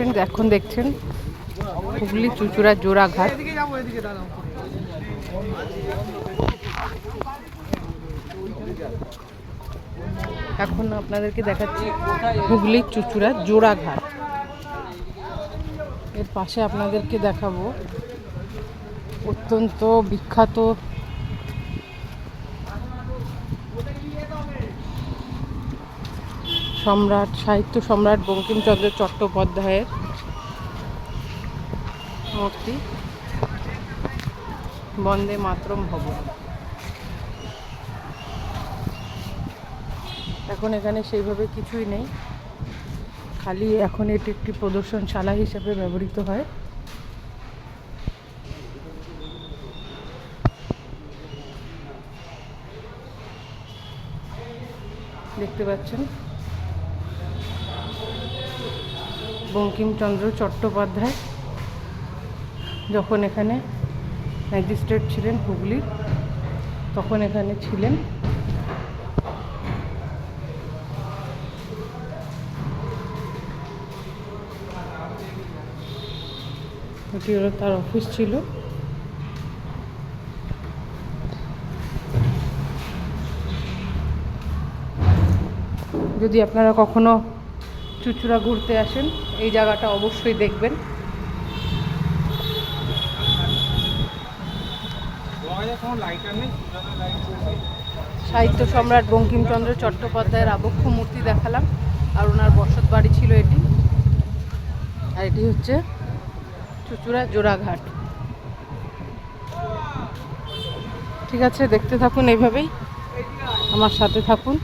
Friend, এখন দেখছেন হুগলি চুঁচুড়া জোড়াঘাট। এখন আপনাদেরকে দেখাচ্ছি হুগলি চুঁচুড়া জোড়াঘাট। এর পাশে আপনাদেরকে দেখাবো অত্যন্ত বিখ্যাত সম্রাট, সাহিত্য সম্রাট বঙ্কিমচন্দ্র চট্টোপাধ্যায়ের মূর্তি, বন্দে মাতরম ভবন। এখন এখানে সেইভাবে কিছুই নেই, খালি এখন এটি একটি প্রদর্শনশালা হিসেবে ব্যবহৃত হয়। দেখতে পাচ্ছেন বঙ্কিমচন্দ্র চট্টোপাধ্যায় যখন এখানে ম্যাজিস্ট্রেট ছিলেন হুগলির, তখন এখানে ছিলেন। এটি হলো তার অফিস ছিল। যদি আপনারা কখনো চুঁচুড়া ঘুরতে আসেন, এই জায়গাটা অবশ্যই দেখবেন। সাহিত্য সম্রাট বঙ্কিমচন্দ্র চট্টোপাধ্যায়ের আবক্ষ মূর্তি দেখালাম, আর ওনার বসত বাড়ি ছিল এটি। আর এটি হচ্ছে চুঁচুড়া জোড়াঘাট। ঠিক আছে, দেখতে থাকুন, এইভাবেই আমার সাথে থাকুন।